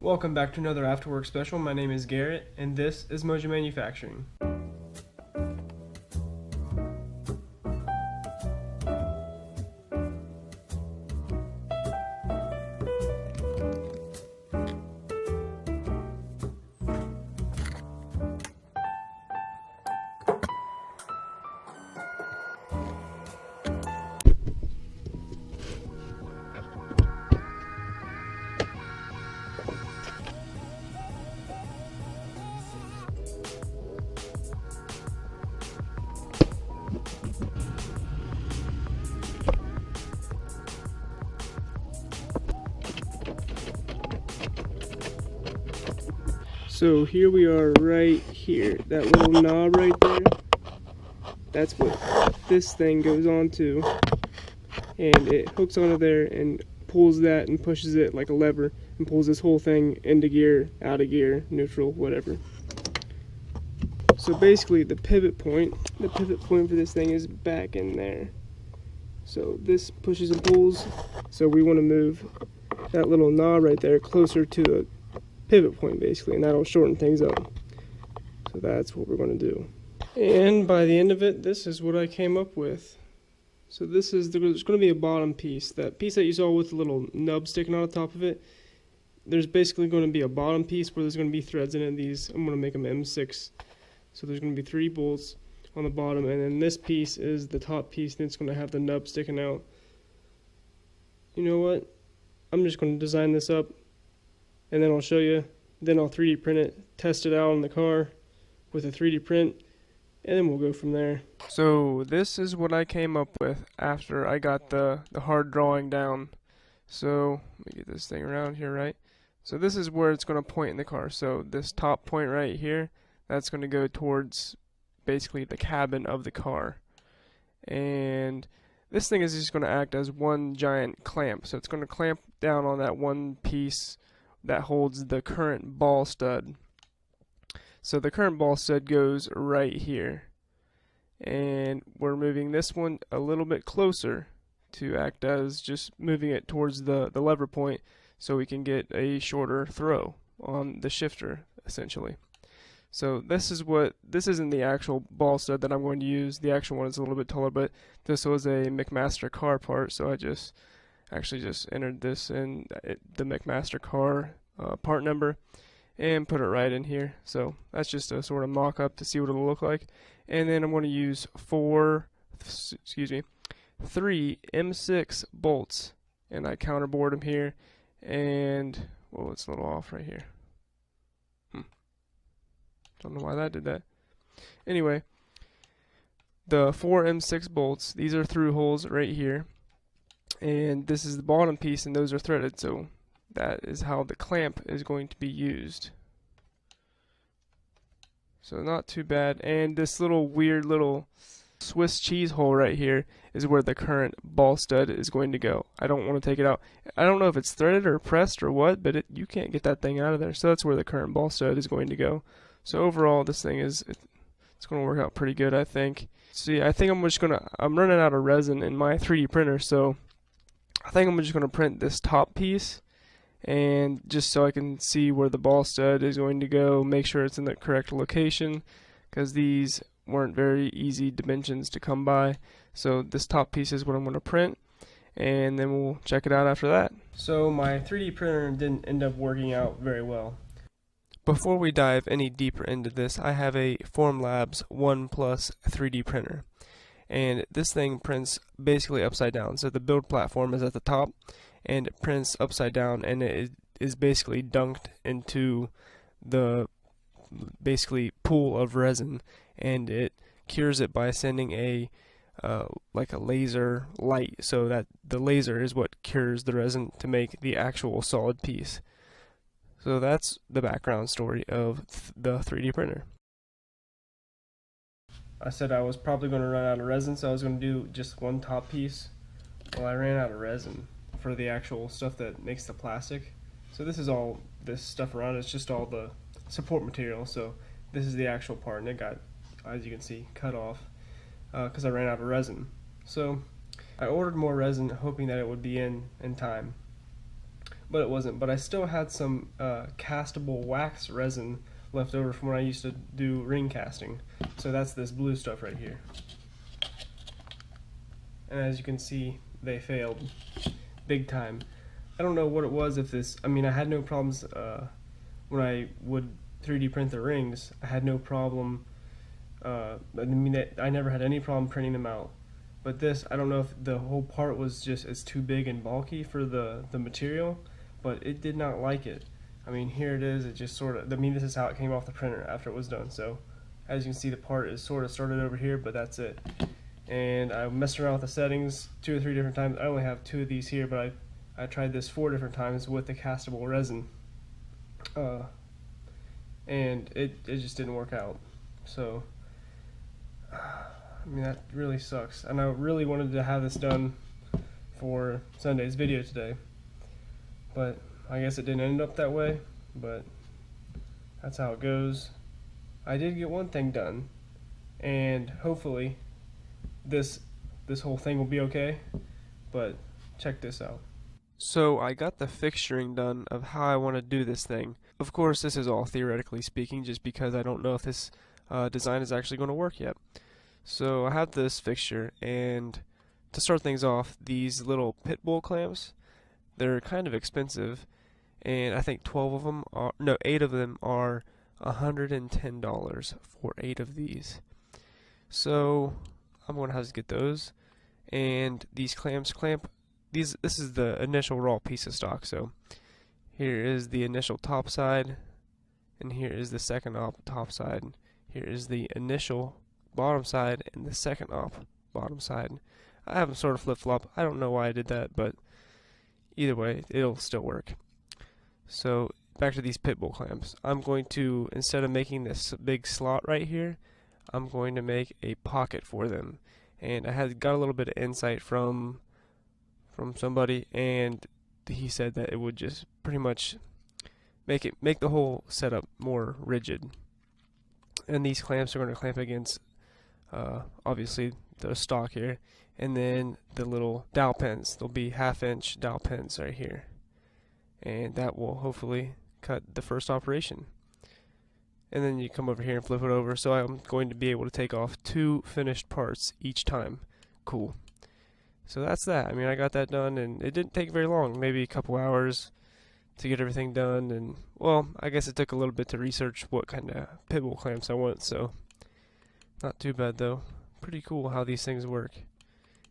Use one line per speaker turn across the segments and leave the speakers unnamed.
Welcome back to another Afterwork special. My name is Garrett, and this is Mojo Manufacturing. So here we are right here. That little knob right there, that's what this thing goes onto. And it hooks onto there and pulls that and pushes it like a lever and pulls this whole thing into gear, out of gear, neutral, whatever. So basically the pivot point for this thing is back in there. So this pushes and pulls. So we want to move that little knob right there closer to the pivot point basically, and that'll shorten things up. So that's what we're going to do. And by the end of it, this is what I came up with. So there's going to be a bottom piece. That piece that you saw with the little nub sticking on the top of it, there's basically going to be a bottom piece where there's going to be threads in it. These, I'm going to make them M6. So there's going to be 3 bolts on the bottom, and then this piece is the top piece, and it's going to have the nub sticking out. You know what? I'm just going to design this up, and then I'll show you. Then I'll 3D print it, test it out on the car with a 3D print, and then we'll go from there. So this is what I came up with after I got the hard drawing down. So let me get this thing around here, right? So this is where it's going to point in the car. So this top point right here, that's going to go towards basically the cabin of the car. And this thing is just going to act as one giant clamp. So it's going to clamp down on that one piece that holds the current ball stud. So the current ball stud goes right here. And we're moving this one a little bit closer to act as just moving it towards the lever point so we can get a shorter throw on the shifter essentially. So this isn't the actual ball stud that I'm going to use. The actual one is a little bit taller, but this was a McMaster car part, so I just entered this in the McMaster car part number and put it right in here. So that's just a sort of mock-up to see what it'll look like. And then I'm going to use 3 M6 bolts, and I counterbored them here. And whoa, it's a little off right here. Don't know why that did that. Anyway, the 4 M6 bolts, these are through holes right here. And this is the bottom piece, and those are threaded, so that is how the clamp is going to be used. So not too bad. And this little weird little Swiss cheese hole right here is where the current ball stud is going to go. I don't want to take it out. I don't know if it's threaded or pressed or what, but you can't get that thing out of there. So that's where the current ball stud is going to go. So overall, this thing it's going to work out pretty good, I think. See, I think I'm running out of resin in my 3D printer, so I think I'm just going to print this top piece, and just so I can see where the ball stud is going to go, make sure it's in the correct location, because these weren't very easy dimensions to come by. So this top piece is what I'm going to print, and then we'll check it out after that. So my 3D printer didn't end up working out very well. Before we dive any deeper into this, I have a Formlabs 1 Plus 3D printer. And this thing prints basically upside down. So the build platform is at the top, and it prints upside down, and it is basically dunked into the basically pool of resin, and it cures it by sending a like a laser light, so that the laser is what cures the resin to make the actual solid piece. So that's the background story of the 3D printer. I said I was probably going to run out of resin, so I was going to do just one top piece. Well, I ran out of resin for the actual stuff that makes the plastic. So this is all this stuff around. It's just all the support material. So this is the actual part, and it got, as you can see, cut off because I ran out of resin. So I ordered more resin hoping that it would be in time. but it wasn't. But I still had some castable wax resin left over from when I used to do ring casting. So that's this blue stuff right here. And as you can see, they failed big time. I don't know what it was. If this, I mean, I had no problems when I would 3D print the rings. I had no problem. I mean, I never had any problem printing them out. But this, I don't know if the whole part was just it's too big and bulky for the material, but it did not like it. I mean, here it is. It just sort of, I mean, this is how it came off the printer after it was done. So as you can see, the part is sort of started over here, but that's it. And I messed around with the settings 2 or 3 different times. I only have 2 of these here, but I tried this 4 different times with the castable resin. And it just didn't work out. So I mean, that really sucks. And I really wanted to have this done for Sunday's video today, but I guess it didn't end up that way, but that's how it goes. I did get one thing done, and hopefully this whole thing will be okay, but check this out. So I got the fixturing done of how I want to do this thing. Of course, this is all theoretically speaking, just because I don't know if this design is actually going to work yet. So I have this fixture, and to start things off, these little pit bull clamps, they're kind of expensive, and I think 8 of them are $110 for 8 of these. So I'm going to have to get those, and these clamps clamp these. This is the initial raw piece of stock. So here is the initial top side, and here is the second top side. Here is the initial bottom side and the second bottom side. I have them sort of flip-flop. I don't know why I did that, but either way, it'll still work. So back to these pit bull clamps. I'm going to, instead of making this big slot right here, I'm going to make a pocket for them. And I got a little bit of insight from somebody, and he said that it would just pretty much make the whole setup more rigid. And these clamps are going to clamp against obviously the stock here, and then the little dowel pins. There'll be 1/2-inch dowel pins right here, and that will hopefully cut the first operation. And then you come over here and flip it over, so I'm going to be able to take off 2 finished parts each time. Cool. So that's that. I mean, I got that done, and it didn't take very long, maybe a couple hours to get everything done. And well, I guess it took a little bit to research what kind of pit bull clamps I want, so not too bad though. Pretty cool how these things work,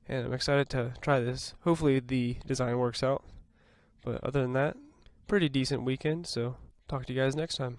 and I'm excited to try this. Hopefully the design works out, but other than that, pretty decent weekend. So talk to you guys next time.